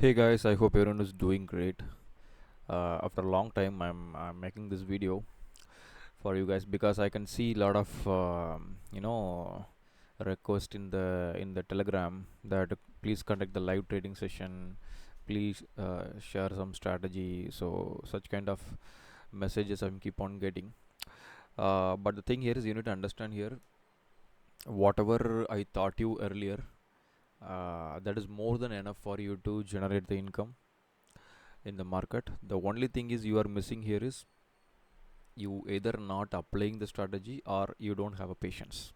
Hey guys, I hope everyone is doing great. After a long time, I'm making this video for you guys because I can see a lot of request in the Telegram that please conduct the live trading session, please share some strategy. So such kind of messages I'm keep on getting. But the thing here is you need to understand here whatever I taught you earlier. That is more than enough for you to generate the income in the market. The only thing is you are missing here is you either not applying the strategy or you don't have a patience.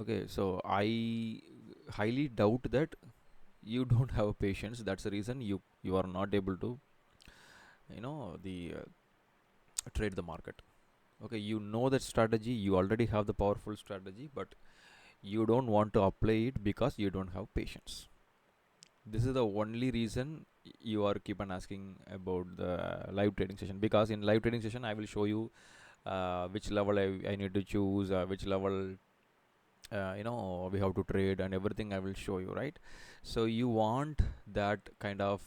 Okay, so I highly doubt that you don't have a patience. That's the reason you are not able to the trade the market. Okay, you know that strategy, you already have the powerful strategy, but you don't want to apply it because you don't have patience. This is the only reason you are keep on asking about the live trading session, because in live trading session I will show you which level I need to choose, which level we have to trade, and everything I will show you, right? So you want that kind of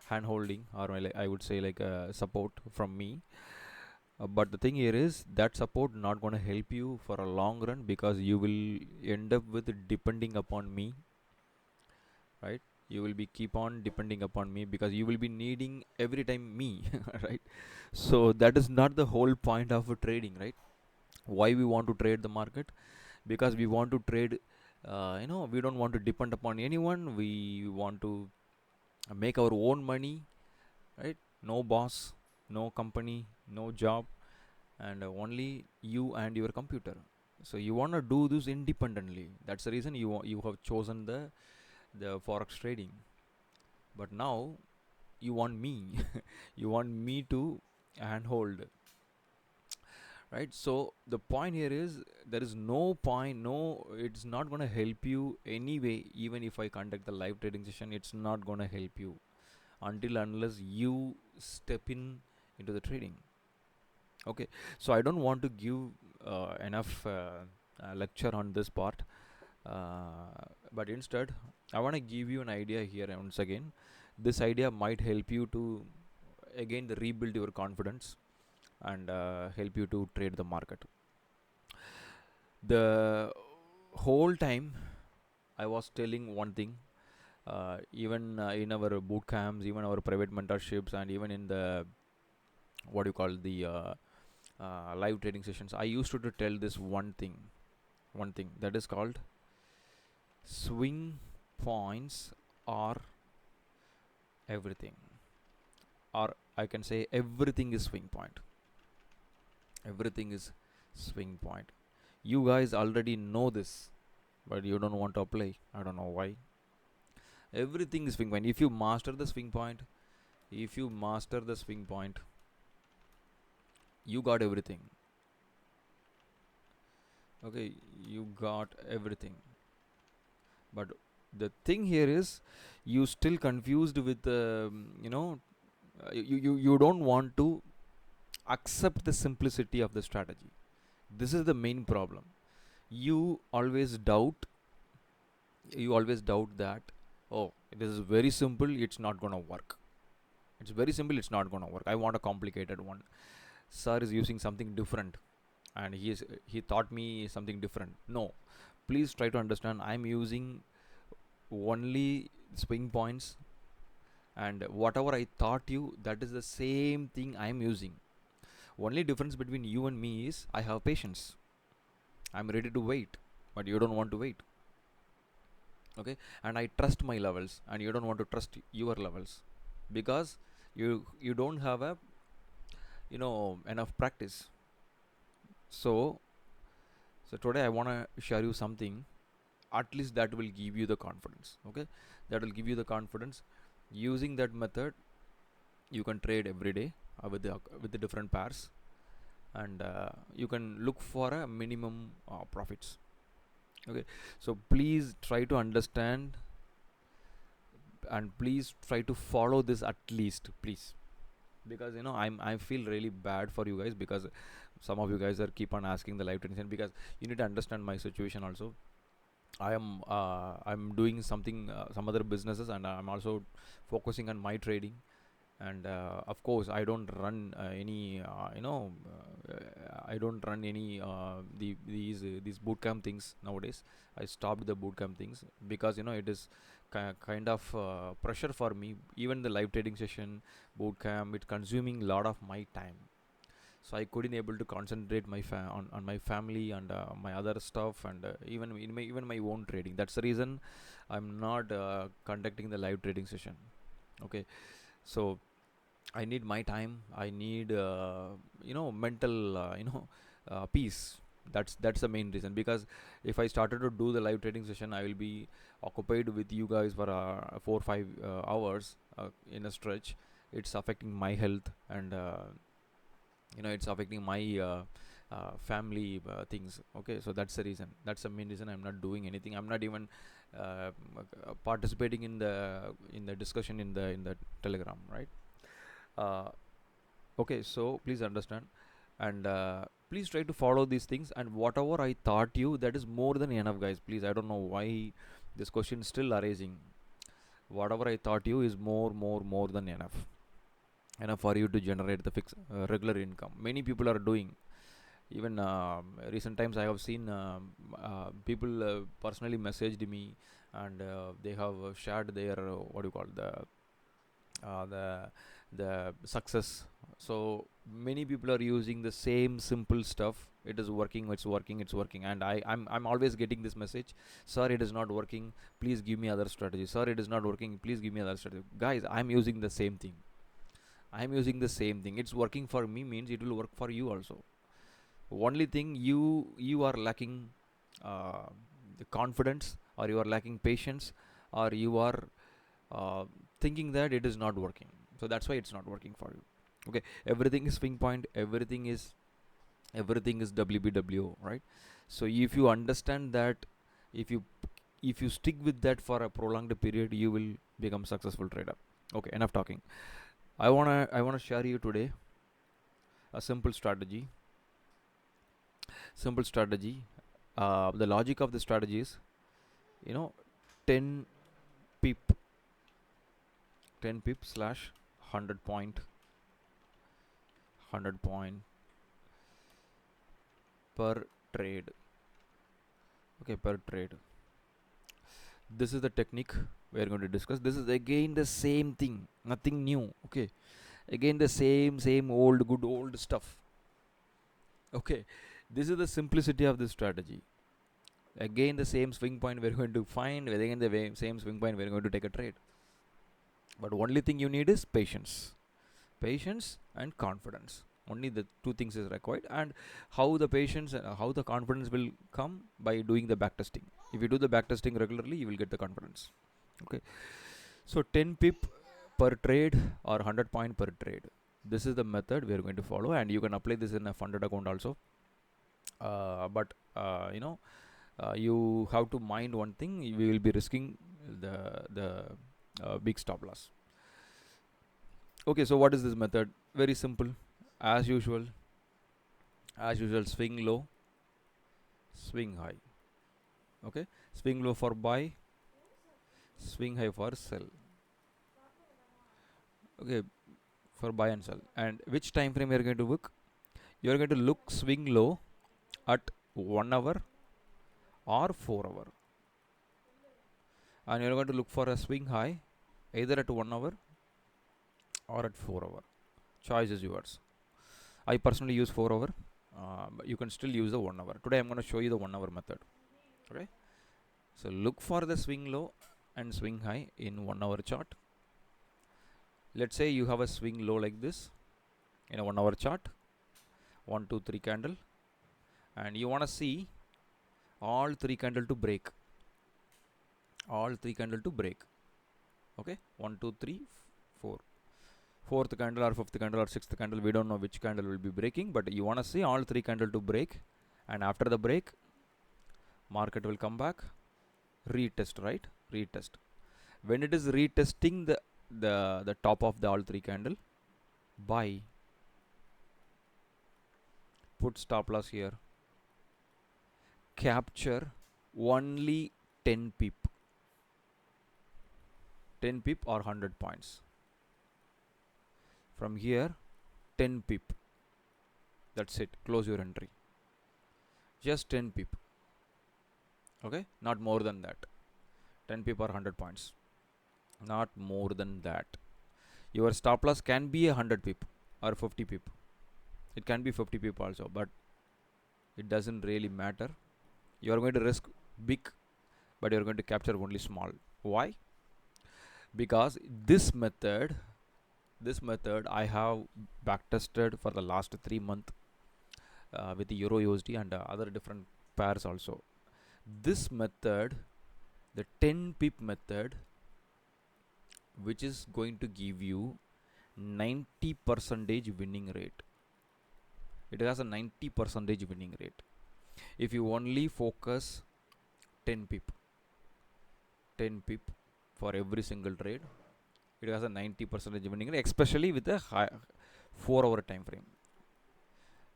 hand holding, or I would say like support from me. But the thing here is that support not going to help you for a long run, because you will end up with depending upon me, right? You will be keep on depending upon me because you will be needing every time me right? So that is not the whole point of trading, right? Why we want to trade the market? Because we want to trade, we don't want to depend upon anyone. We want to make our own money, right? No boss, no company, no job, and only you and your computer. So you want to do this independently. That's the reason you have chosen the forex trading. But now you want me you want me to handhold, right? So the point here is there is no point, no, it's not going to help you anyway. Even if I conduct the live trading session, it's not going to help you until unless you step in into the trading. Okay, so I don't want to give enough lecture on this part, but instead I want to give you an idea here. Once again, this idea might help you to again rebuild your confidence and help you to trade the market. The whole time I was telling one thing, even in our boot camps, even our private mentorships, and even in the what you call the live trading sessions, I used to tell this one thing that is called swing points are everything, or I can say everything is swing point. Everything is swing point. You guys already know this, but you don't want to apply. I don't know why. Everything is swing point. If you master the swing point, if you master the swing point, you got everything. Okay, you got everything. But the thing here is, you still confused with you don't want to accept the simplicity of the strategy. This is the main problem. You always doubt. You always doubt that, oh, this is very simple, it's not gonna work. It's very simple, it's not gonna work. I want a complicated one. Sir is using something different, and he taught me something different. No, please try to understand. I'm using only swing points, and whatever I taught you, that is the same thing I'm using. Only difference between you and me is I have patience. I'm ready to wait, but you don't want to wait. Okay, and I trust my levels, and you don't want to trust your levels because you don't have a enough practice. So so today I want to share you something, at least that will give you the confidence. Okay, that will give you the confidence. Using that method, you can trade every day with the different pairs, and you can look for a minimum profits. Okay, so please try to understand, and please try to follow this at least, please, because I feel really bad for you guys, because some of you guys are keep on asking the live trading, because you need to understand my situation also. I'm doing something, some other businesses, and I'm also focusing on my trading. And of course, I don't run any I don't run any these bootcamp things nowadays. I stopped the bootcamp things because it is kind of pressure for me. Even the live trading session, bootcamp, it consuming a lot of my time, so I couldn't able to concentrate on my family and my other stuff, and even my own trading. That's the reason I'm not conducting the live trading session. Okay, so I need my time. I need mental peace. That's the main reason, because if I started to do the live trading session, I will be occupied with you guys for 4 5 hours in a stretch. It's affecting my health, and it's affecting my family things. Okay, so that's the reason. That's the main reason I'm not doing anything. I'm not even participating in the discussion in the Telegram, right? uh, okay, so please understand, and please try to follow these things, and whatever I taught you, that is more than enough, guys. Please, I don't know why this question is still arising. Whatever I taught you is more than enough for you to generate the fixed regular income. Many people are doing. Even recent times I have seen people personally messaged me, and they have shared their what do you call the success. So many people are using the same simple stuff. It is working, it's working, and I'm always getting this message: sir, it is not working, please give me other strategy. Sir, it is not working, please give me other strategy. Guys, I'm using the same thing. It's working for me means it will work for you also. Only thing, you are lacking uh, the confidence, or you are lacking patience, or you are uh, thinking that it is not working. So that's why it's not working for you. Okay, everything is swing point, everything is WBW, right? So if you understand that, if you stick with that for a prolonged period, you will become successful trader. Okay, enough talking. I want to share you today a simple strategy. The logic of the strategy is, you know 10 pip 10 pip slash 100 point per trade. Okay, per trade. This is the technique we are going to discuss. This is again the same thing, nothing new. Okay, again the same old good old stuff. Okay, this is the simplicity of this strategy. Again the same swing point we're going to find, again the same swing point we're going to take a trade. But only thing you need is patience and confidence. Only the two things is required. And how the patience and how the confidence will come by doing the backtesting. If you do the backtesting regularly, you will get the confidence. Okay, so 10 pip per trade or 100 point per trade, this is the method we are going to follow, and you can apply this in a funded account also. But you have to mind one thing: we will be risking the big stop loss. Okay, so what is this method? Very simple. As usual, swing low, swing high. Okay, swing low for buy, swing high for sell. Okay, for buy and sell. And which time frame you are going to look? You are going to look swing low at 1 hour or 4 hour, and you are going to look for a swing high either at 1 hour or at 4 hour. Choice is yours. I personally use 4 hour, but you can still use the 1 hour. Today I'm going to show you the 1 hour method. Okay, so look for the swing low and swing high in 1 hour chart. Let's say you have a swing low like this in a 1 hour chart, 1 2 3 candle, and you want to see all three candle to break. Okay, 1 2 3 4. Fourth candle or fifth candle or sixth candle, we don't know which candle will be breaking, but you want to see all three candle to break, and after the break, market will come back, retest, right? Retest. When it is retesting the top of the all three candle, buy, put stop loss here, capture only 10 pip, 10 pip or 100 points. From here 10 pip, that's it, close your entry. Just 10 pip, okay, not more than that. 10 pip or 100 points, not more than that. Your stop loss can be 100 pip or 50 pip, it can be 50 pip also, but it doesn't really matter. You are going to risk big, but you are going to capture only small. Why? Because this method I have backtested for the last 3 months with the Euro USD and other different pairs also. This method, the 10 pip method, which is going to give you 90% winning rate. It has a 90% winning rate. If you only focus 10 pip for every single trade, it has a 90% winning rate, especially with a high 4-hour time frame.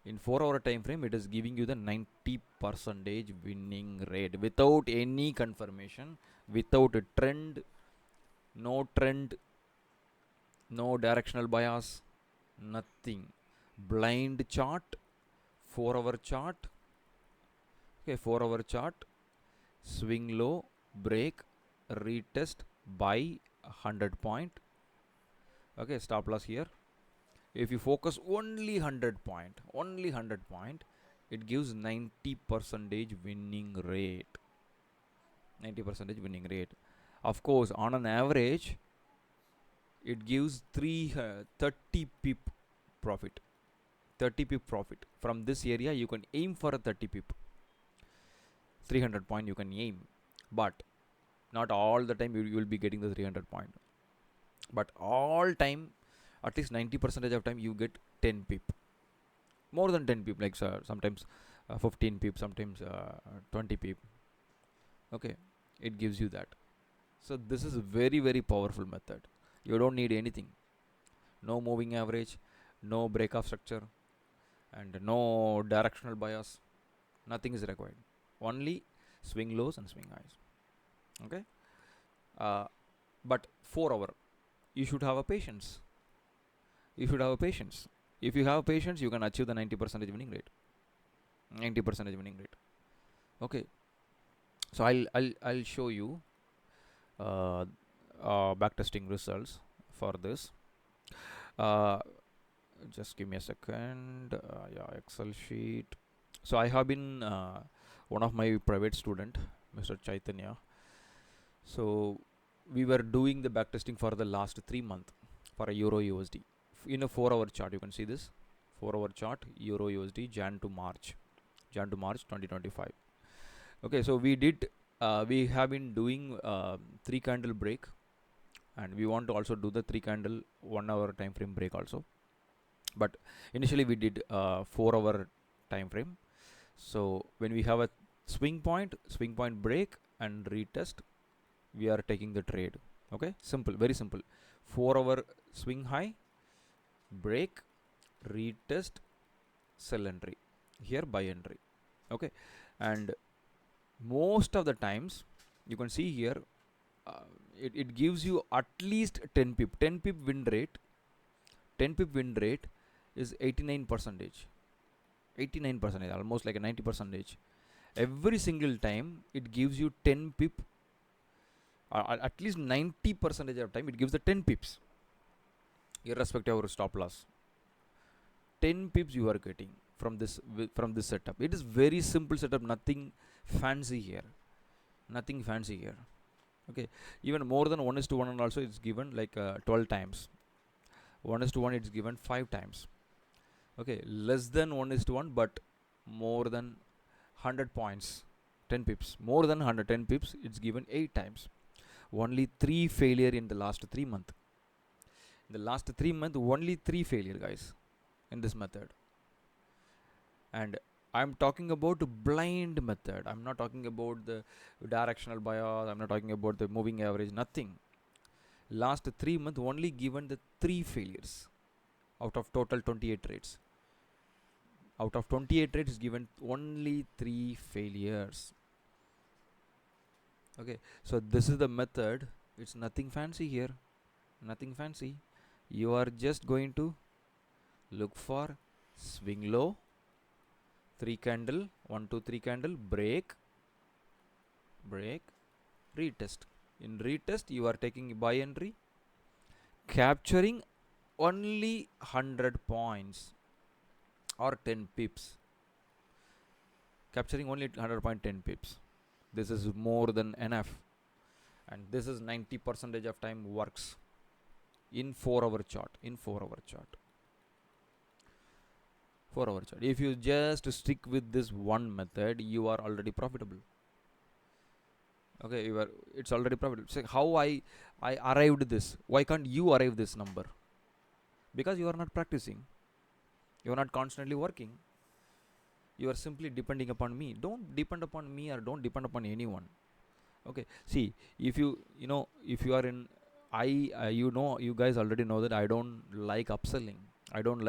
In 4-hour time frame, it is giving you the 90% winning rate without any confirmation, without a trend, no directional bias, nothing. Blind chart, 4-hour chart. Okay, 4-hour chart, swing low, break, retest, buy 100 point. Okay, stop loss here. If you focus only 100 point, it gives 90% winning rate. 90% winning rate. Of course, on an average, it gives 30 pip profit. 30 pip profit. From this area, you can aim for a 30 pip. 300 point you can aim, but not all the time you will be getting the 300 point. But all time, at least 90% of time, you get 10 pip. More than 10 pip, like sometimes 15 pip, sometimes 20 pip. Okay, it gives you that. So this is a very, very powerful method. You don't need anything. No moving average, no breakoff structure, and no directional bias. Nothing is required. Only swing lows and swing highs. Okay, but 4-hour, you should have a patience. If you have patience, you can achieve the 90% winning rate. 90% winning rate. Okay, so I'll show you backtesting results for this. Just give me a second. Yeah, Excel sheet. So I have been one of my private student, Mr. Chaitanya. So we were doing the backtesting for the last 3 months for a Euro USD. In a 4-hour chart, you can see this 4-hour chart, Euro USD, Jan to March 2025. Okay, so we have been doing 3 candle break, and we want to also do the 3 candle 1-hour time frame break also. But initially we did 4-hour time frame. So when we have a swing point break and retest, we are taking the trade. Okay, simple, very simple. 4-hour swing high, break, retest, sell entry. Here buy entry. Okay, and most of the times you can see here it gives you at least 10 pip. 10 pip win rate. 10 pip win rate is 89%. 89%, almost like a 90%. Every single time it gives you 10 pip. At least 90% of time it gives the 10 pips, irrespective of your stop loss. 10 pips you are getting from this setup. It is very simple setup, nothing fancy here. Okay, even more than 1:1 and also it's given like 12 times. 1:1 it's given 5 times. Okay, less than 1:1 but more than 100 points, 10 pips, more than 110 pips, it's given 8 times. Only 3 failure in the last 3 months. In the last 3 months, only 3 failure, guys, in this method. And I'm talking about the blind method. I'm not talking about the directional bias. I'm not talking about the moving average. Nothing. Last 3 months, only given the 3 failures out of total 28 trades. Out of 28 trades, given only 3 failures. Okay, so this is the method. It's nothing fancy here, nothing fancy. You are just going to look for swing low, 3 candle, 1 2 3 candle, break, retest. In retest you are taking buy entry, capturing only 100 points or 10 pips, capturing only 100.10 pips. This is more than enough, and this is 90 percentage of time works in 4-hour chart. 4-hour chart, if you just stick with this one method, you are already profitable. Okay, it's already profitable. So how I arrived this? Why can't you arrive this number? Because you are not practicing, you are not constantly working, you are simply depending upon me. Don't depend upon me, or don't depend upon anyone. Okay, see, if you are in, you guys already know that I don't like upselling. I don't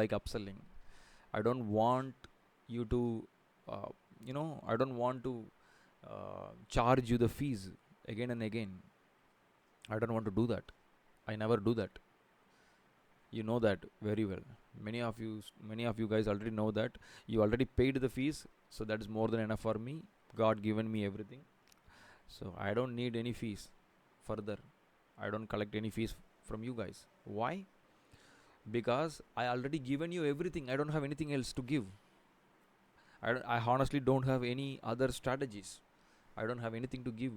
want you to, uh, I don't want to charge you the fees again and again. I don't want to do that. I never do that. You know that very well. Many of you guys already know that. You already paid the fees, so that is more than enough for me. God given me everything, so I don't need any fees further. I don't collect any fees from you guys. Why? Because I already given you everything. I don't have anything else to give. I honestly don't have any other strategies. I don't have anything to give.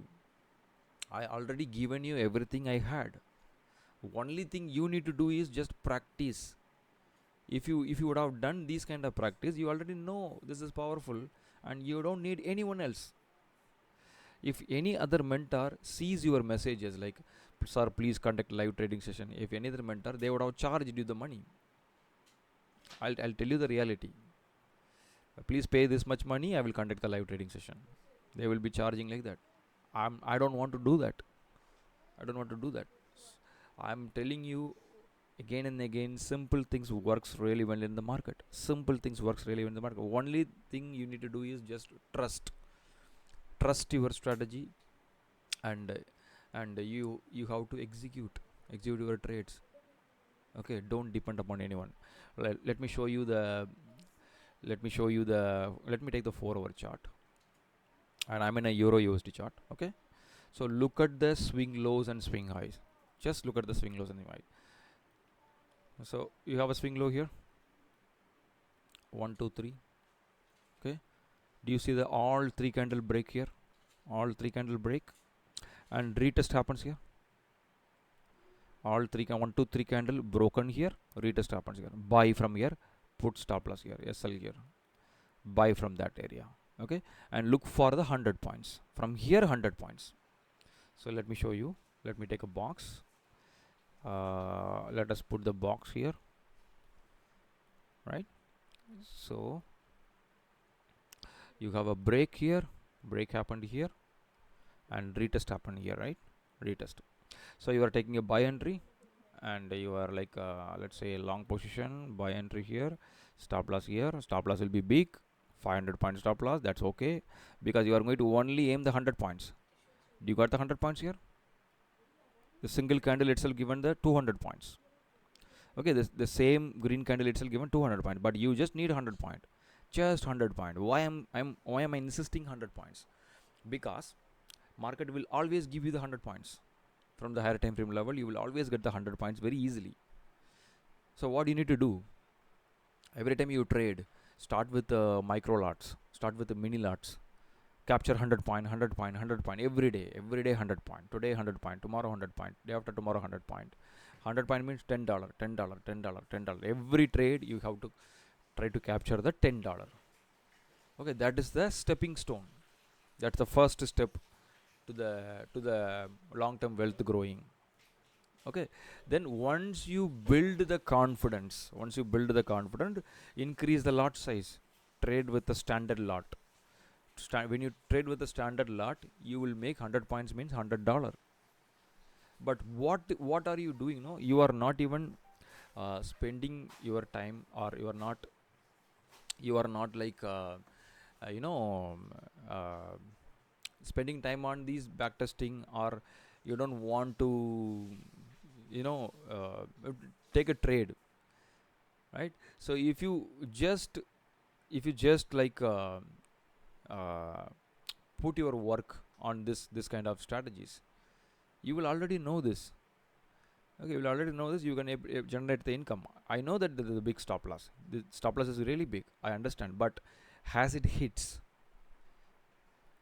I already given you everything I had. Only thing you need to do is just practice. If you would have done this kind of practice, you already know this is powerful, and you don't need anyone else. If any other mentor sees your messages like, sir, please conduct live trading session, if any other mentor, they would have charged you the money. I'll tell you the reality. Please pay this much money, I will conduct the live trading session. They will be charging like that. I don't want to do that. I don't want to do that. I'm telling you again and again, simple things works really well in the market. Simple things works really well in the market. Only thing you need to do is just trust your strategy, and you have to execute your trades. Okay, don't depend upon anyone. Let me show you the let me take the 4-hour chart, and I'm in a euro USD chart. Okay, so look at the swing lows and swing highs. Just look at the swing lows and swing highs. So you have a swing low here, 1 2 3. Okay, do you see the all 3 candle break here? All 3 candle break, and retest happens here. All 3 1 2 3 candle broken here, retest happens here. Buy from here, put stop loss here, SL here, buy from that area. Okay, and look for the 100 points from here, 100 points. So let me show you. Let me take a box. Let us put the box here, right? So you have a break here, break happened here, and retest happened here, right? Retest. So you are taking a buy entry, and you are like, let's say, a long position, buy entry here, stop loss here. Stop loss will be big, 500 point stop loss. That's okay, because you are going to only aim the 100 points. Do you got the 100 points here? The single candle itself given the 200 points. Okay, the same green candle itself given 200 points, but you just need 100 point, just 100 point. Why am I insisting 100 points? Because market will always give you the 100 points. From the higher time frame level, you will always get the 100 points very easily. So what you need to do, every time you trade, start with micro lots, start with the mini lots, capture 100 point, 100 point, 100 point every day 100 point. Today 100 point, tomorrow 100 point, day after tomorrow 100 point. 100 point means $10, $10, $10, $10. Every trade you have to try to capture the $10. Okay, that is the stepping stone. That's the first step to the long term wealth growing. Okay, then once you build the confidence, increase the lot size, trade with the standard lot. When you trade with the standard lot, you will make 100 points means $100. But what are you doing? No, you are not even spending your time, or you are not like, you know uh, spending time on these backtesting, or you don't want to, you know, take a trade, right? So if you just like uh, put your work on this kind of strategies, you will already know this. Okay, you will already know this. You can generate the income. I know that the big stop loss, the stop loss is really big, I understand, but has it hits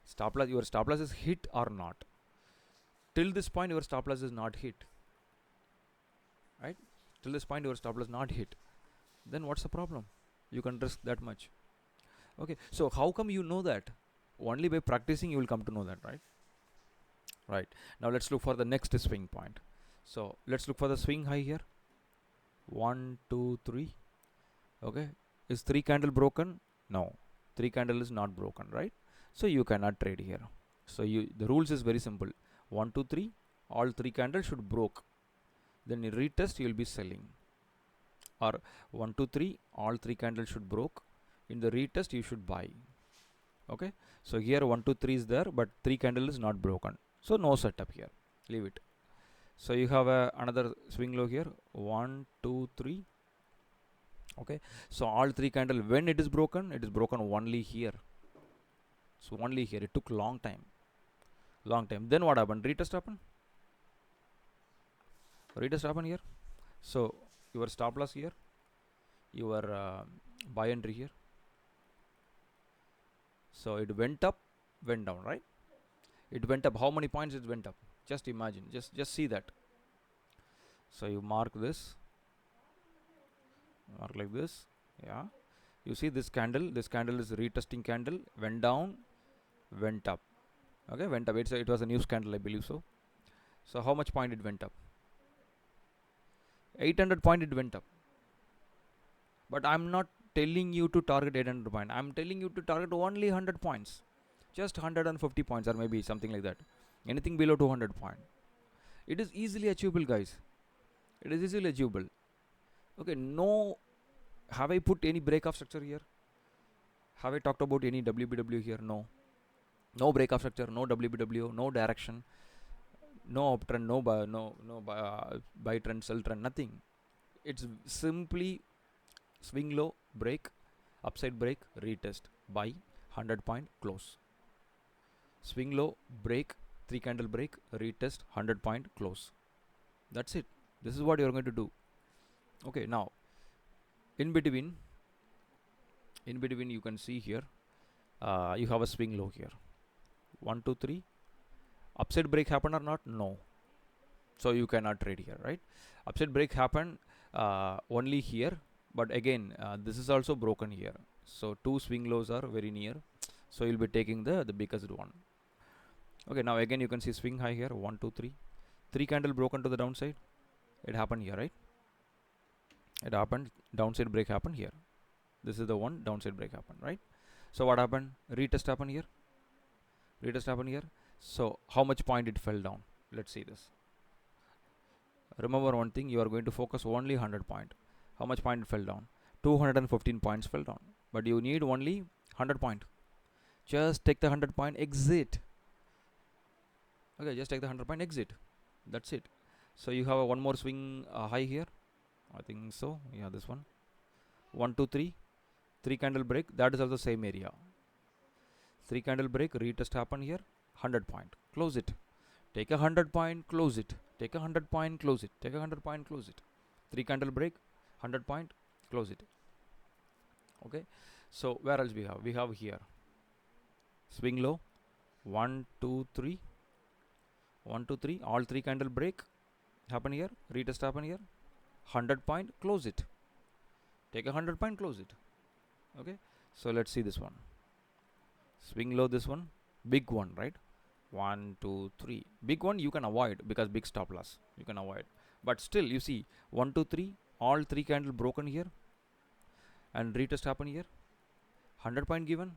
stop loss? Your stop loss is hit or not? Till this point your stop loss is not hit, right? Till this point your stop loss not hit, then what's the problem? You can risk that much. Okay, so how come you know that? Only by practicing you will come to know that, right? Right, now let's look for the next swing point. So let's look for the swing high here. 1 2 3. Okay, is 3 candle broken? No, 3 candle is not broken, right? So you cannot trade here. So the rules is very simple. 1 2 3, all 3 candles should broke, then you retest, you will be selling. Or 1 2 3, all 3 candles should broke, in the retest you should buy. Okay, so here 1 2 3 is there, but 3 candle is not broken, so no setup here, leave it. So you have another swing low here, 1 2 3. Okay, so all 3 candle, when it is broken only here. So only here it took long time. Then what happened? Retest happen here. So your stop loss here, your buy entry here. So it went up, went down, right? It went up. How many points it went up? Just imagine, just see that. So you mark this, mark like this. Yeah, you see this candle is retesting candle, went down, went up. Okay, went up. It was a news candle, I believe so. So how much point it went up? 800 point it went up. But I'm not telling you to target 800 point. I'm telling you to target only 100 points. Just 150 points, or maybe something like that. Anything below 200 point. It is easily achievable, guys. It is easily achievable. Okay, no. Have I put any break of structure here? Have I talked about any WBW here? No. No break of structure, no WBW, no direction, no uptrend, no buy trend, sell trend, nothing. It's simply swing low, break, upside break, retest, buy, 100 point, close. Swing low, break, 3 candle break, retest, 100 point, close. That's it. This is what you're going to do. Okay, now in between you can see here, you have a swing low here, 1 2 3. Upside break happen or not? No. So you cannot trade here, right? Upside break happen only here, but again this is also broken here. So two swing lows are very near, so you'll be taking the biggest one. Okay, now again you can see swing high here, 1 2 3. 3 candle broken to the downside. It happened here, right? It happened. Downside break happened here. This is the one downside break happened, right? So what happened? Retest happened here. Retest happened here. So how much point it fell down? Let's see this. Remember one thing, you are going to focus only 100 point. How much point it fell down? 215 points fell down, but you need only 100 point. Just take the 100 point, exit. Okay, just take the 100 point, exit. That's it. So you have one more swing high here, I think so. Yeah, this one, 1 2 3. 3 candle break, that is also same area. 3 candle break, retest happen here, 100 point, close it. Take a 100 point, close it. Take a 100 point, close it. Take a 100 point, close it. 3 candle break, 100 point, close it. Okay, so where else we have? We have here swing low, 1 2 3. 1 2 3, all 3 candle break happen here, retest happen here, 100 point, close it. Take a 100 point, close it. Okay, so let's see this one. Swing low, this one, big one, right? 1 2 3. Big one you can avoid because big stop loss you can avoid, but still you see 1 2 3, all 3 candle broken here, and retest happen here, 100 point given,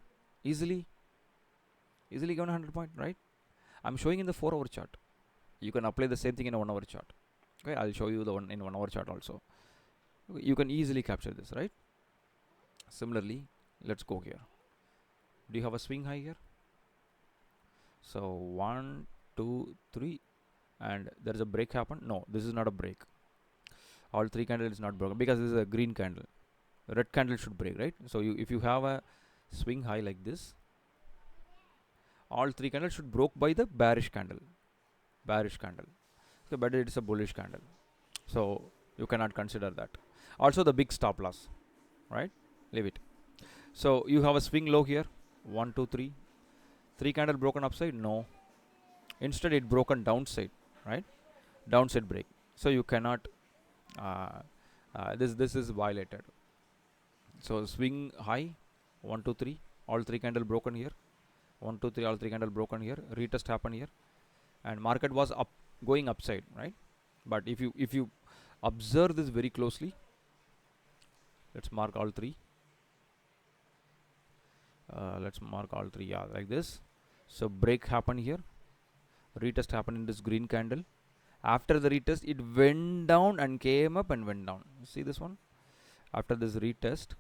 easily given 100 point, right? I'm showing in the 4-hour chart. You can apply the same thing in a 1-hour chart. Okay, I'll show you the one in 1-hour chart also. Okay, you can easily capture this, right? Similarly, let's go here. Do you have a swing high here? So 1 2 3, and there is a break happen. No, this is not a break. All three candles is not broken because this is a green candle. Red candle should break, right? So if you have a swing high like this, all three candles should broke by the bearish candle. Okay, but it is a bullish candle, so you cannot consider that. Also the big stop loss, right? Leave it. So you have a swing low here, 1 2 3, three candle broken upside. No, instead it broken downside, right? Downside break. So you cannot this is violated. So swing high, 1 2 3, all three candle broken here, 1 2 3, all three candle broken here, retest happen here, and market was up, going upside, right? But if you observe this very closely, let's mark all three. Let's mark all three, yeah, like this. So break happen here, retest happen in this green candle. After the retest, it went down and came up and went down. See this one? After this retest,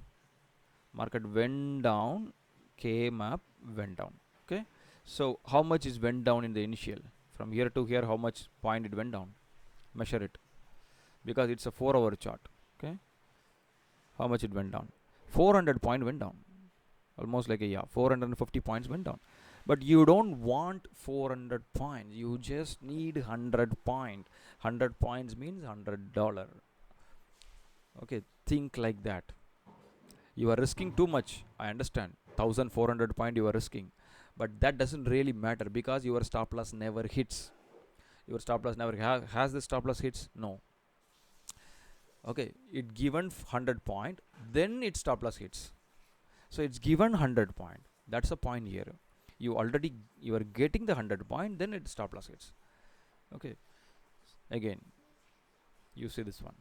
market went down, came up, went down. Okay, so how much is went down in the initial? From here to here, how much point it went down? Measure it, because it's a 4-hour chart. Okay, how much it went down? 400 point went down, almost like a, yeah, 450 points went down. But you don't want 400 points, you just need 100 point. 100 points means $100. Okay, think like that. You are risking too much, I understand. 1400 point you are risking, but that doesn't really matter because your stop loss never hits. Your stop loss never has the stop loss hits? No. Okay, it given 100 point, then its stop loss hits. So it's given 100 point. That's the point here. You are getting the 100 point, then its stop loss hits. Okay. Again, you see this one.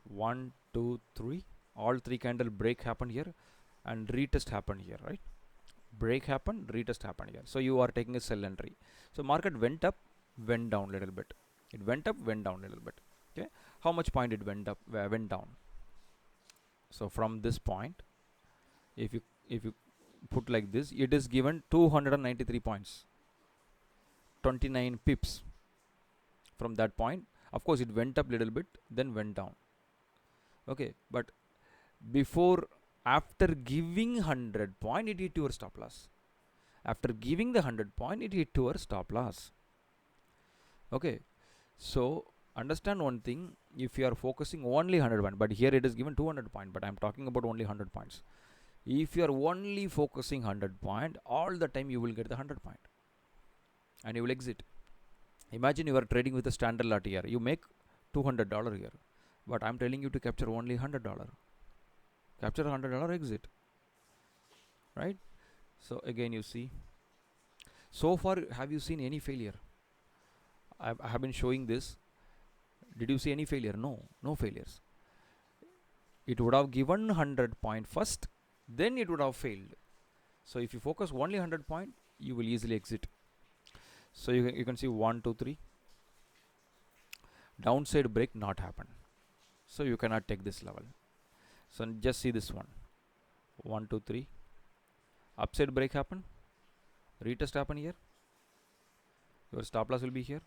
1 2 3, all three candle break happen here, and retest happen here, right? Break happen, retest happen here. So you are taking a sell entry. So market went up, went down little bit. It went up, went down little bit. Okay, how much point it went up, went down? So from this point, if you put like this, it is given 293 points, 29 pips. From that point, of course, it went up little bit, then went down. Okay, but after giving 100 point, it hit your stop loss. After giving the 100 point, it hit your stop loss. Okay, so understand one thing. If you are focusing only 100 point, but here it is given 200 point, but I'm talking about only 100 points. If you are only focusing 100 point, all the time you will get the 100 point and you will exit. Imagine you are trading with a standard lot here, you make $200 here, but I'm telling you to capture only $100. Capture $100, exit, right? So again, you see, so far have you seen any failure? I have been showing this. Did you see any failure? No failures. It would have given 100 point first, then it would have failed. So if you focus only 100 point, you will easily exit. So you can see 1 2 3, downside break not happen, so you cannot take this level. So just see this one, 1 2 3, upside break happen, retest happen here, your stop loss will be here,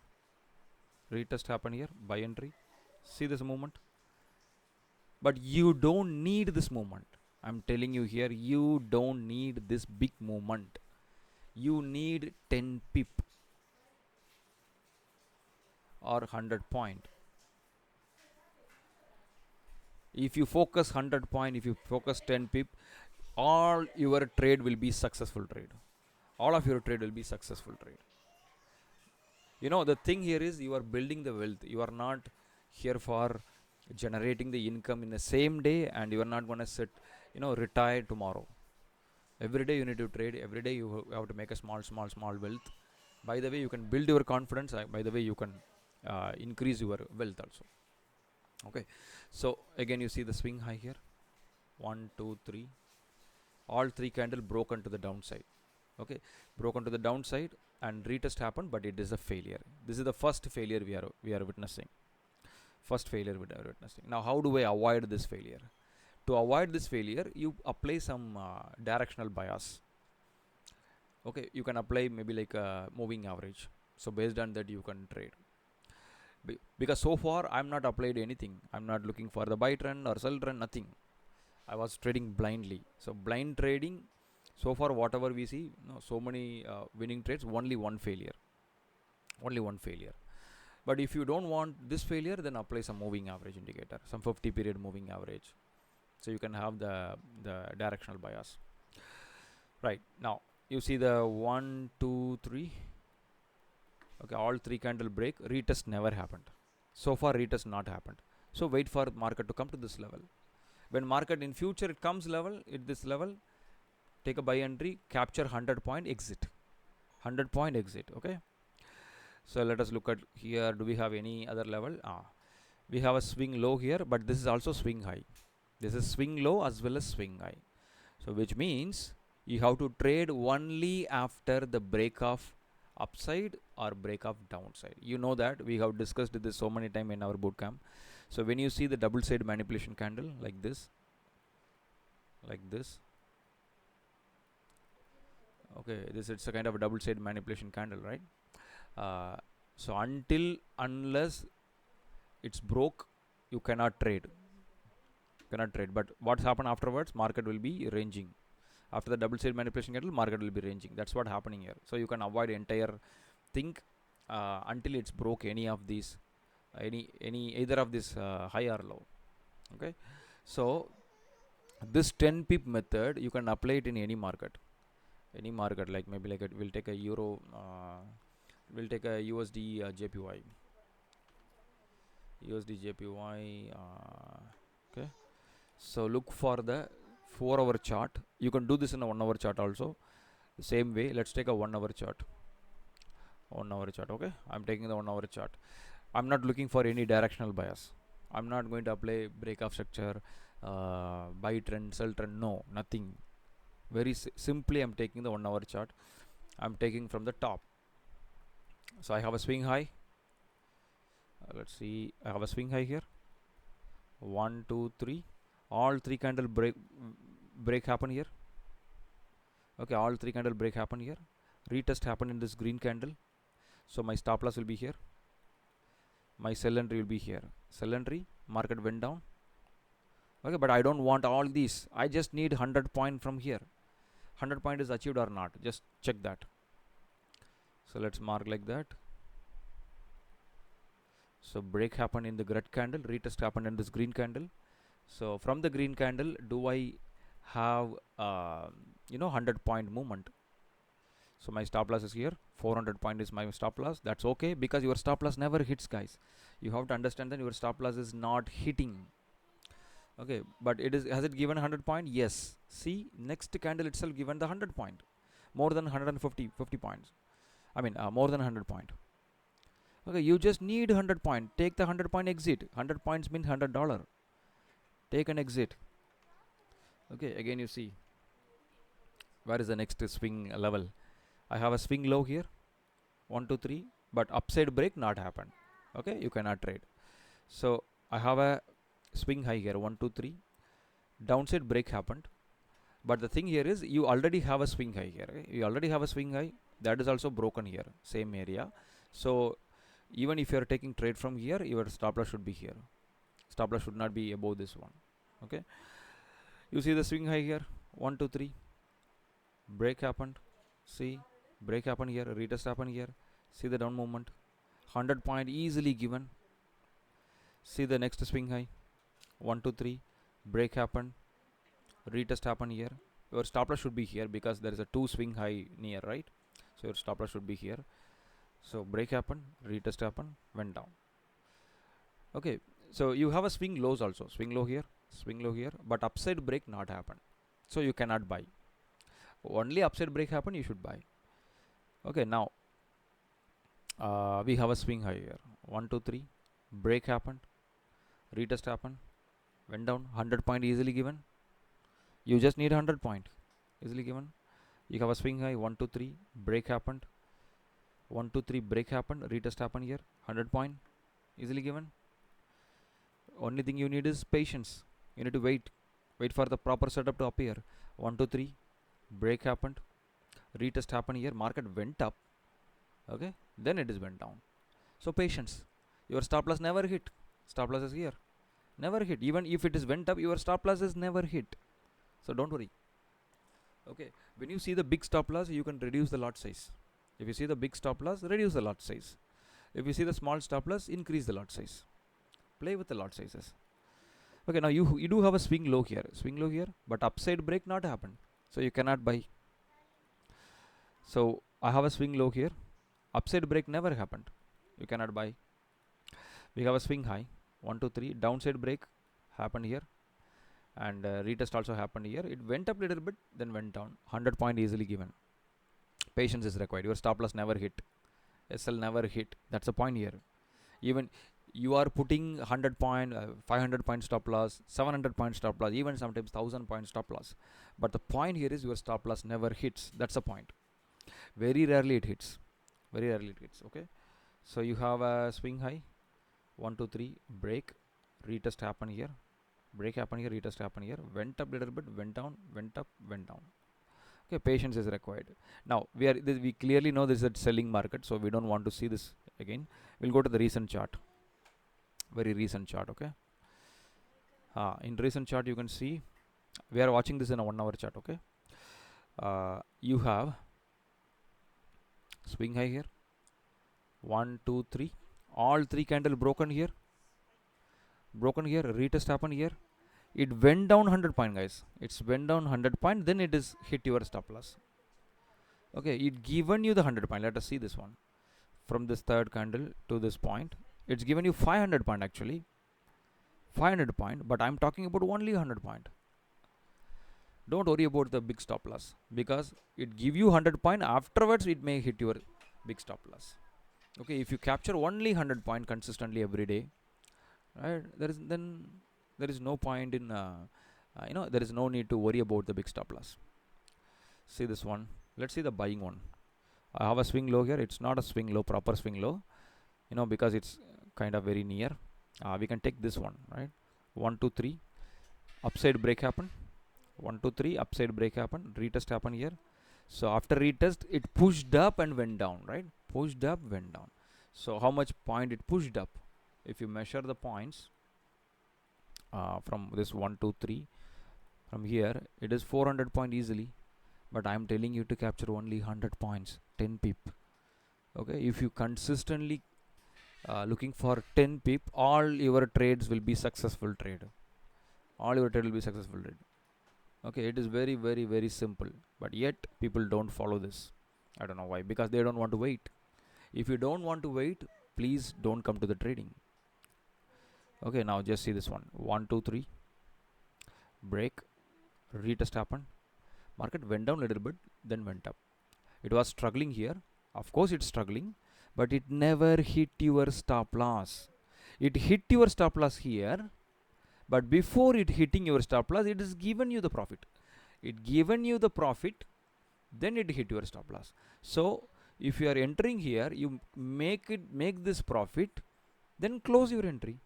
retest happen here, buy entry. See this movement, but you don't need this movement. I'm telling you here, you don't need this big movement. You need 10 pip or 100 point. If you focus 100 point, if you focus 10 pip, all your trade will be successful trade. All of your trade will be successful trade. You know, the thing here is you are building the wealth. You are not here for generating the income in the same day, and you are not going to sit, retire tomorrow. Every day you need to trade. Every day you have to make a small wealth. By the way, you can build your confidence. By the way, you can increase your wealth also. Okay, so again you see the swing high here, 1 2 3, all three candle broken to the downside. Okay, broken to the downside and retest happened, but it is a failure. This is the first failure we are witnessing. First failure we are witnessing. Now how do I avoid this failure? To avoid this failure, you apply some directional bias. Okay, you can apply maybe like a moving average. So based on that you can trade. Because so far I'm not applied anything. I'm not looking for the buy trend or sell trend, nothing. I was trading blindly. So blind trading, so far whatever we see, no, so many winning trades, only one failure. Only one failure. But if you don't want this failure, then apply some moving average indicator, some 50 period moving average. So you can have the directional bias. Right, now you see the 1 2 3. Okay, all three candle break, retest never happened. So far retest not happened. So wait for market to come to this level. When market in future it comes level, at this level, take a buy entry, capture 100 point, exit. 100 point exit. Okay, so let us look at here. Do we have any other level? We have a swing low here, but this is also swing high. This is swing low as well as swing high. So which means you have to trade only after the break of upside or break of downside. You know that we have discussed this so many times in our bootcamp. So when you see the double side manipulation candle like this, okay, this it's a kind of a double side manipulation candle, right? So unless it's broke, you cannot trade. But what's happened afterwards, market will be ranging. After the double side manipulation candle, market will be ranging. That's what happening here. So you can avoid entire thing until it's broke any of these, any either of this high or low. Okay, so this 10 pip method you can apply it in any market. Any market, like maybe like we'll take a euro, we'll take a USD JPY. Okay, so look for the 4-hour chart. You can do this in a 1-hour chart also, the same way. Let's take a 1-hour chart. 1-hour chart. Okay, I'm taking the 1-hour chart. I'm not looking for any directional bias. I'm not going to apply breakout structure, buy trend, sell trend, no, nothing. Very simply I'm taking the 1-hour chart. I'm taking from the top. So I have a swing high. Let's see, I have a swing high here. 1 2 3, all three candle break happen here. Okay, all three candle break happen here. Retest happen in this green candle. So my stop loss will be here. My sell entry will be here. Sell entry, market went down. Okay, but I don't want all these. I just need 100 point from here. 100 point is achieved or not, just check that. So let's mark like that. So break happened in the red candle, retest happened in this green candle. So from the green candle, do I have 100 point movement? So my stop loss is here. 400 point is my stop loss. That's okay, because your stop loss never hits, guys. You have to understand that your stop loss is not hitting. Okay, but it is, has it given 100 point? Yes. See, next candle itself given the 100 point, more than 150 points. I mean more than 100 point. Okay, you just need 100 point. Take the 100 point exit. 100 points means $100. Take an exit. Okay, again you see, where is the next swing level? I have a swing low here, 1 2 3, but upside break not happen. Okay, you cannot trade. So I have a swing high here, 1 2 3, downside break happened. But the thing here is, you already have a swing high here. Okay? You already have a swing high that is also broken here, same area. So even if you are taking trade from here, your stop loss should be here. Stop loss should not be above this one. Okay, you see the swing high here, 1 2 3, break happened. See, break happened here, retest happened here. See the down movement, 100 point easily given. See the next swing high, 1 2 3, break happened, retest happened here. Your stop loss should be here because there is a 2 swing high near, right? So your stop loss should be here. So break happened, retest happened, went down. Okay, so you have a swing lows also, swing low here, but upside break not happen. So you cannot buy. Only upside break happen, you should buy. Okay, now we have a swing high here, 1 2 3, break happened, retest happened, went down, 100 point easily given. You just need 100 point easily given. You have a swing high, 1 2 3, break happened, 1 2 3, break happened, retest happened here, 100 point easily given. Only thing you need is patience. You need to wait for the proper setup to appear. 1 2 3, break happened, retest happened here, market went up, okay, then it is went down. So patience, your stop loss never hit. Stop loss is here, never hit. Even if it is went up, your stop loss is never hit, so don't worry. Okay, when you see the big stop loss, you can reduce the lot size. If you see the big stop loss, reduce the lot size. If you see the small stop loss, increase the lot size. Play with the lot sizes. Okay, now you do have a swing low here, but upside break not happened, so you cannot buy. So I have a swing low here, upside break never happened, you cannot buy. We have a swing high, 1 2 3, downside break happened here, and retest also happened here. It went up little bit, then went down. 100 point easily given. Patience is required. Your stop loss never hit, SL never hit. That's the point here. Even you are putting 100 point, 500 point stop loss, 700 point stop loss, even sometimes 1000 point stop loss. But the point here is your stop loss never hits. That's the point. Very rarely it hits. Very rarely it hits. Okay. So you have a swing high, 1 2 3, break, retest happen here, break happen here, retest happen here, went up little bit, went down, went up, went down. Okay, patience is required. Now we clearly know this is a selling market, so we don't want to see this again. We'll go to the recent chart, very recent chart. Okay, in recent chart you can see we are watching this in a 1 hour chart. Okay, you have swing high here, 1 2 3, all three candle broken here, retest happen here. It went down 100 point, guys. It's went down 100 point, then it is hit your stop loss. Okay, it given you the 100 point. Let us see this one. From this third candle to this point, it's given you 500 point actually, 500 point, but I'm talking about only 100 point. Don't worry about the big stop loss, because it give you 100 point, afterwards it may hit your big stop loss. Okay, if you capture only 100 point consistently every day, right, there is no point in there is no need to worry about the big stop loss. See this one. Let's see the buying one. I have a swing low here. It's not a swing low, proper swing low, because it's kind of very near. We can take this one, right? 1 2 3, upside break happen. 1 2 3, upside break happen, retest happen here. So after retest, it pushed up and went down, right? Pushed up, went down. So how much point it pushed up? If you measure the points from this 1 2 3, from here it is 400 point easily, but I am telling you to capture only 100 points, 10 pip. Okay, if you consistently looking for 10 pip, all your trades will be successful trade. All your trade will be successful trade. Okay, it is very very very simple, but yet people don't follow this. I don't know why, because they don't want to wait. If you don't want to wait, please don't come to the trading. Okay, now just see this one. 1 2 3, break, retest happened, market went down a little bit, then went up. It was struggling here, of course it's struggling, but it never hit your stop loss. It hit your stop loss here, but before it hitting your stop loss, it has given you the profit. It given you the profit, then it hit your stop loss. So if you are entering here, you make this profit, then close your entry.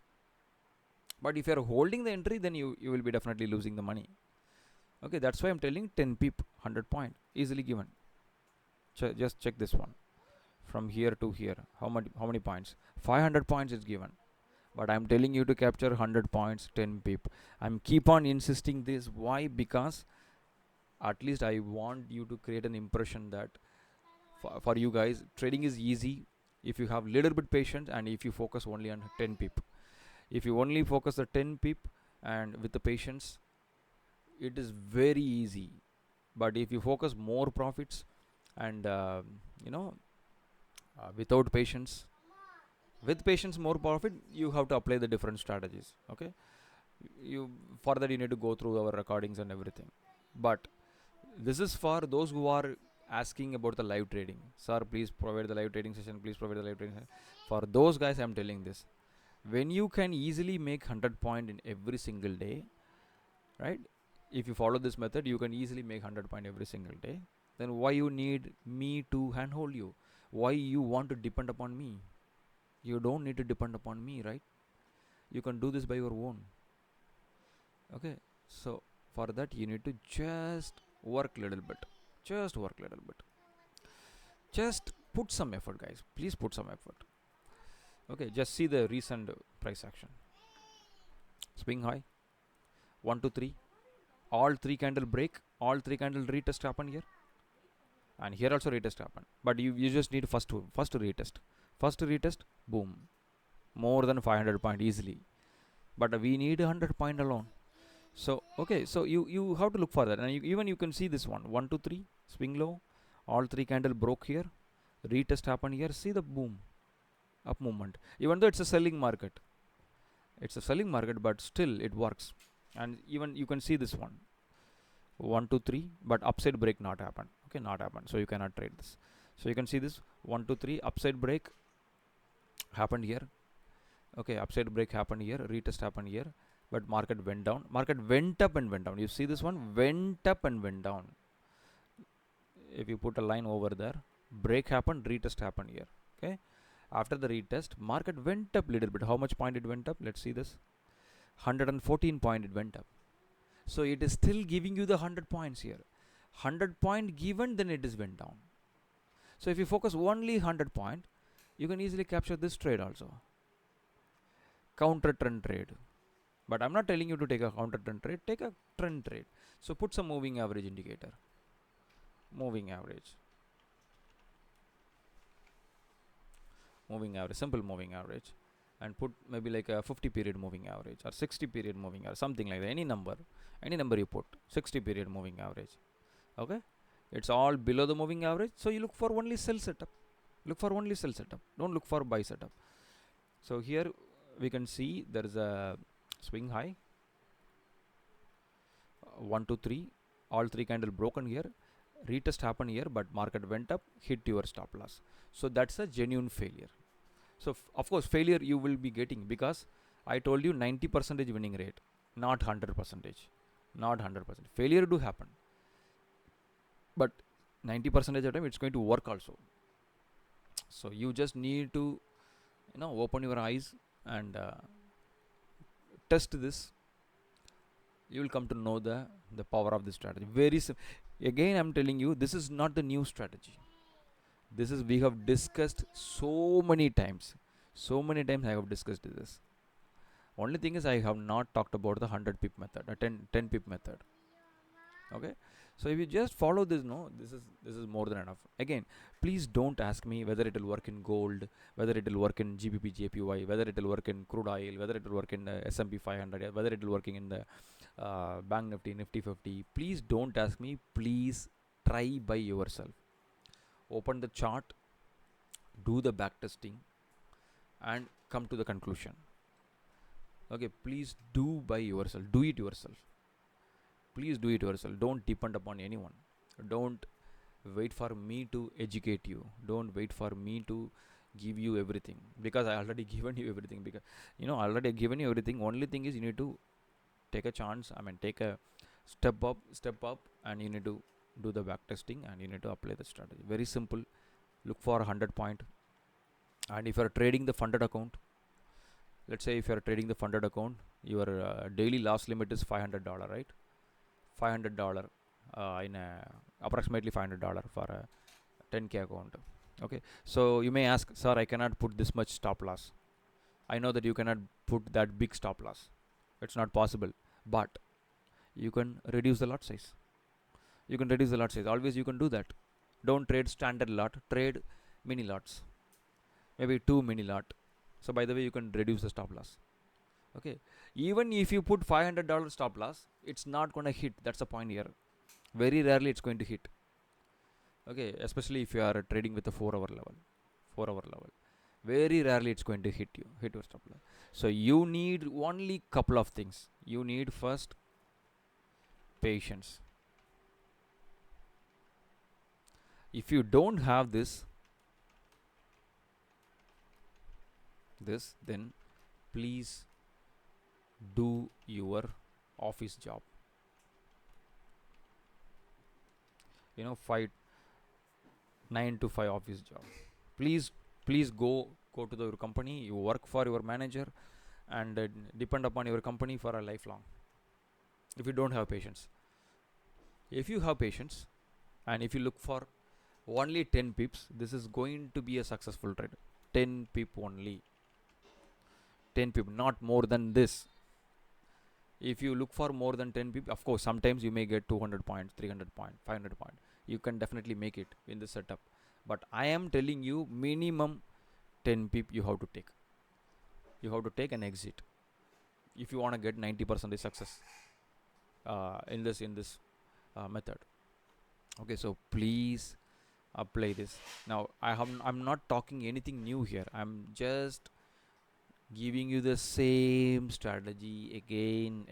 But if you are holding the entry, then you will be definitely losing the money. Okay, that's why I'm telling 10 pip, 100 point, easily given. Just check this one. From here to here, how many points? 500 points is given. But I'm telling you to capture 100 points, 10 pip. I'm keep on insisting this. Why? Because at least I want you to create an impression that for you guys, trading is easy if you have little bit patience and if you focus only on 10 pip. If you only focus the 10 pip and with the patience, it is very easy. But if you focus more profits and without patience, with patience more profit, you have to apply the different strategies. Okay, for that you need to go through our recordings and everything. But this is for those who are asking about the live trading. Sir, please provide the live trading session, please provide the live trading session. For those guys, I'm telling this. When you can easily make 100 point in every single day, right? If you follow this method, you can easily make 100 point every single day. Then why you need me to handhold you? Why you want to depend upon me? You don't need to depend upon me, right? You can do this by your own. Okay, so for that you need to just work little bit. Just work little bit. Just put some effort, guys. Please put some effort. Okay, just see the recent price action. Swing high, 1 to 3. All 3 candle break, all 3 candle retest happen here. And here also retest happen. But you just need first retest. First retest, boom. More than 500 point easily. But we need 100 point alone. So, okay, so you have to look for that. And even you can see this one. 1 to 3, swing low. All 3 candle broke here. Retest happen here. See the boom. Up movement. Even though it's a selling market. It's a selling market, but still it works. And even you can see this one. 1 to 3, but upside break not happen. Okay, not happen. So you cannot trade this. So you can see this 1 to 3 upside break happened here. Okay, upside break happened here. Retest happened here. But market went down. Market went up and went down. You see this one went up and went down. If you put a line over there, break happened, retest happened here. Okay. After the retest, market went up little bit. How much point it went up? Let's see this. 114 point it went up. So it is still giving you the 100 points here. 100 point given, then it is went down. So if you focus only 100 point, you can easily capture this trade also. Counter trend trade. But I'm not telling you to take a counter trend trade. Take a trend trade. So put some moving average indicator. Moving average. Moving average. Simple moving average. And put maybe like a 50 period moving average or 60 period moving average, something like that. Any number you put. 60 period moving average. Okay, it's all below the moving average, so you look for only sell setup. Look for only sell setup. Don't look for buy setup. So here we can see there is a swing high. 1 to 3, all 3 candle broken here. Retest happened here, but market went up, hit your stop loss. So that's a genuine failure. So of course failure you will be getting, because I told you 90% winning rate, not 100%. Not 100%. Failure do happen, but 90% of the time it's going to work also. So you just need to open your eyes and test this. You will come to know the power of this strategy. Again I'm telling you, this is not the new strategy. This is, we have discussed so many times. So many times I have discussed this. Only thing is I have not talked about the 100 pip method, 10 pip method. Okay, so if you just follow this, this is more than enough. Again, please don't ask me whether it will work in gold, whether it will work in GBP JPY, whether it will work in crude oil, whether it will work in S&P 500, whether it will working in the Bank Nifty 50. Please don't ask me. Please try by yourself. Open the chart, do the back testing, and come to the conclusion. Okay, please do by yourself. Do it yourself. Please do it yourself. Don't depend upon anyone. Don't wait for me to educate you. Don't wait for me to give you everything, because I already given you everything. Because already given you everything. Only thing is you need to take a chance. Take a step up, and you need to do the back testing, and you need to apply the strategy. Very simple. Look for 100 point. And if you are trading the funded account, let's say if you are trading the funded account, your daily loss limit is $500, right? $500 in approximately $500 for a 10K account. Okay, so you may ask, sir, I cannot put this much stop loss. I know that you cannot put that big stop loss. It's not possible, but you can reduce the lot size. You can reduce the lot size. Always you can do that. Don't trade standard lot, trade mini lots. Maybe 2 mini lot. So by the way, you can reduce the stop loss. Okay, even if you put $500 stop loss, it's not going to hit. That's the point here. Very rarely it's going to hit. Okay, especially if you are trading with a 4-hour level. Very rarely it's going to hit your stop loss. So you need only couple of things. You need first patience. If you don't have this, then please do your office job. 9 to 5 office job. Please go to your company. You work for your manager, and depend upon your company for a lifelong. If you don't have patience, if you have patience, and if you look for only 10 pips, this is going to be a successful trade. 10 pip only, 10 pip, not more than this. If you look for more than 10 pip, of course sometimes you may get 200 points, 300 points, 500 points, you can definitely make it in this setup, but I am telling you minimum 10 pip you have to take, you have to take an exit if you want to get 90% success in this method. Okay, so please apply this. Now I'm not talking anything new here, I'm just giving you the same strategy again.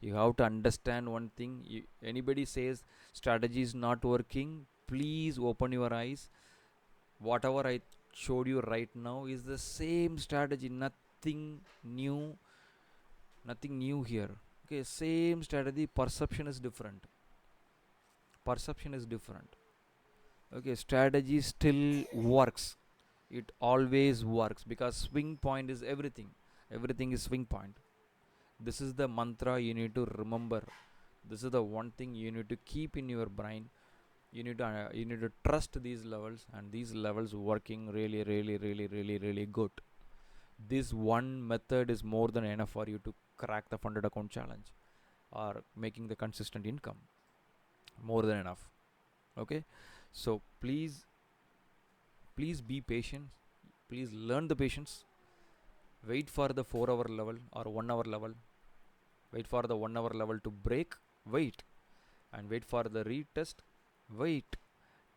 You have to understand one thing. Anybody says strategy is not working, please open your eyes. Whatever I showed you right now is the same strategy, new nothing new here. Okay, same strategy, perception is different, perception is different. Okay, strategy still works, it always works, because swing point is everything, everything is swing point. This is the mantra you need to remember, this is the one thing you need to keep in your brain. You need to trust these levels, and these levels working really good. This one method is more than enough for you to crack the funded account challenge or making the consistent income, more than enough. Okay, so please be patient, please learn the patience. Wait for the 4 hour level or 1 hour level, wait for the 1 hour level to break, wait, and wait for the retest, wait,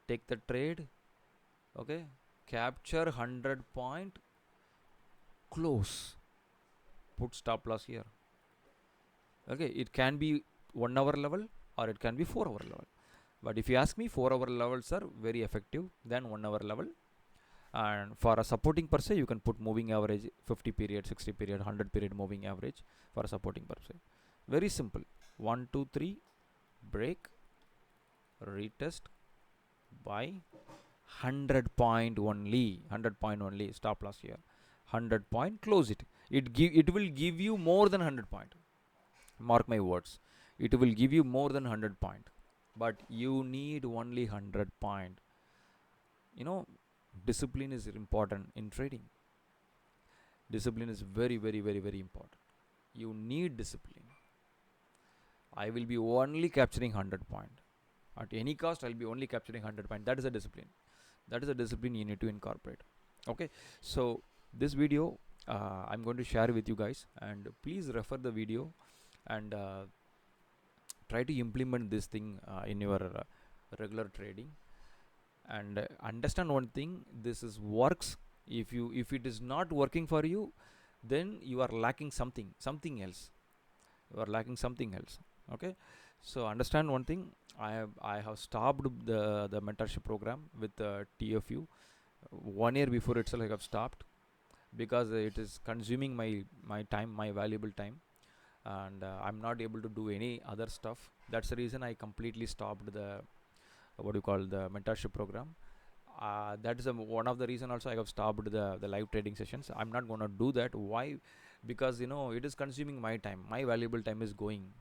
take the trade. Okay, capture 100 point, close, put stop loss here. Okay, it can be 1 hour level or it can be 4 hour level, but if you ask me, 4 hour levels are very effective than 1 hour level. And for a supporting per se, you can put moving average 50 period, 60 period, 100 period moving average for a supporting per se. Very simple. 1 2 3 break, retest, buy, 100 point only, 100 point only, stop loss here, 100 point, close it. It will give you more than 100 point, mark my words, it will give you more than 100 point, but you need only 100 point. You know, discipline is important in trading. Discipline is very important. You need discipline. I will be only capturing 100 point at any cost. I'll be only capturing 100 point. That is a discipline, that is a discipline you need to incorporate. Okay, so this video I'm going to share with you guys, and please refer the video and try to implement this thing in your regular trading. And understand one thing, this is works. If it is not working for you, then you are lacking something else, you are lacking something else. Okay, so understand one thing, I have stopped the mentorship program with TFU 1 year before itself. I have stopped because it is consuming my time, my valuable time, and I'm not able to do any other stuff. That's the reason I completely stopped the what you call the mentorship program. That is one of the reason also I have stopped the live trading sessions. I'm not gonna do that. Why? Because it is consuming my time, my valuable time is going.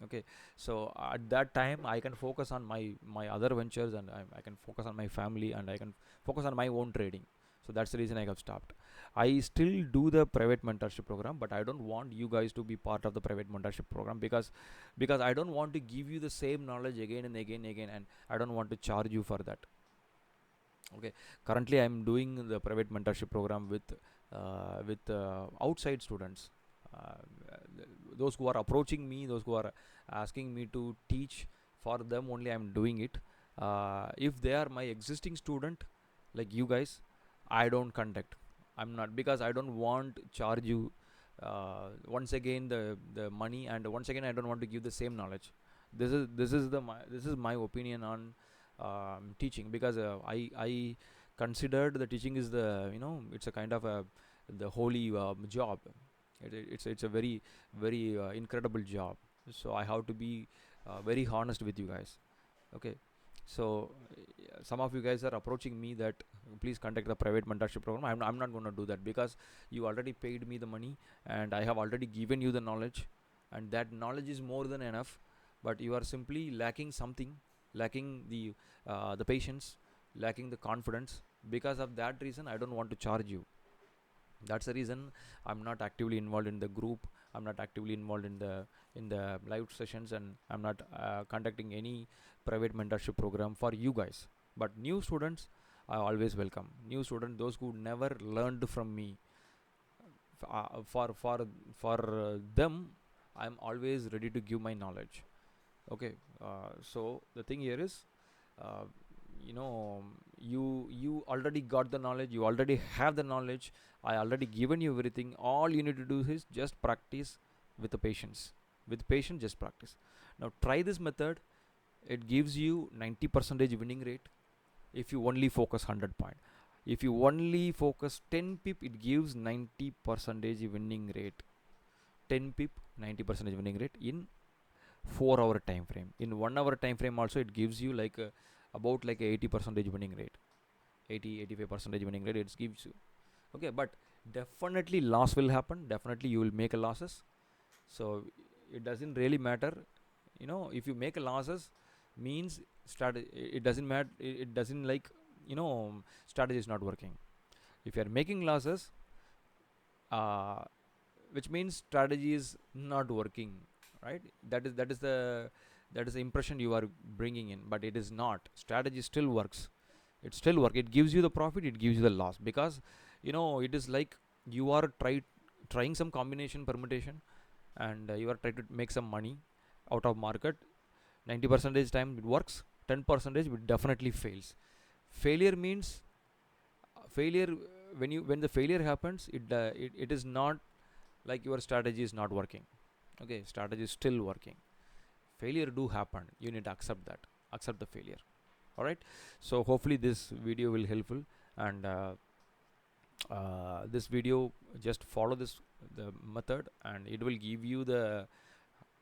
Okay, so at that time I can focus on my other ventures, and I can focus on my family, and I can focus on my own trading. So that's the reason I have stopped. I still do the private mentorship program, but I don't want you guys to be part of the private mentorship program, because I don't want to give you the same knowledge again and again, and I don't want to charge you for that. Okay, currently I'm doing the private mentorship program with outside students, uh, those who are approaching me, those who are asking me to teach. For them only I'm doing it. If they are my existing student like you guys, I don't conduct. I'm not, because I don't want to charge you once again the money, and once again I don't want to give the same knowledge. This is my opinion on teaching, because I considered the teaching is the, it's a kind of the holy job. It's a very incredible job. So I have to be very honest with you guys. Okay, so some of you guys are approaching me that please contact the private mentorship program. I'm not going to do that, because you already paid me the money, and I have already given you the knowledge, and that knowledge is more than enough, but you are simply lacking something. lacking the patience, lacking the confidence. Because of that reason, I don't want to charge you. That's the reason I'm not actively involved in the group. I'm not actively involved in the live sessions, and I'm not conducting any private mentorship program for you guys. But new students, I always welcome new students, those who never learned from me. For them, I'm always ready to give my knowledge. Okay. So the thing here is, uh, you know you already got the knowledge, you already have the knowledge. I already given you everything. All you need to do is just practice with the patience. With patience, just practice. Now try this method. It gives you 90 percentage winning rate if you only focus 100 point. If you only focus 10 pip, it gives 90 percentage winning rate. 10 pip, 90 percentage winning rate in 4 hour time frame. In 1 hour time frame also, it gives you like about like 80 percentage winning rate. 85 percentage winning rate it gives you. Okay, but definitely loss will happen. Definitely you will make a losses. So it doesn't really matter. If you make a losses, means strategy, it doesn't matter. It doesn't like, strategy is not working. If you are making losses, uh, which means strategy is not working, right? That is the impression you are bringing in, but it is not. Strategy still works. It still work. It gives you the profit, it gives you the loss, because it is like you are trying some combination permutation, and you are trying to make some money out of market. 90 percentage time it works, 10 percentage it definitely fails. Failure means failure. When the failure happens, it is not like your strategy is not working. Okay, strategy is still working. Failure do happen, you need to accept that. Accept the failure. All right. So hopefully this video will helpful, and this video, just follow this the method, and it will give you the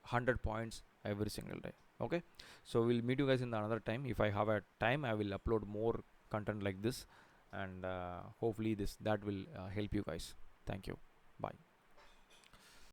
100 points every single day. Okay. So we'll meet you guys in another time. If I have a time, I will upload more content like this, and hopefully that will help you guys. Thank you. Bye.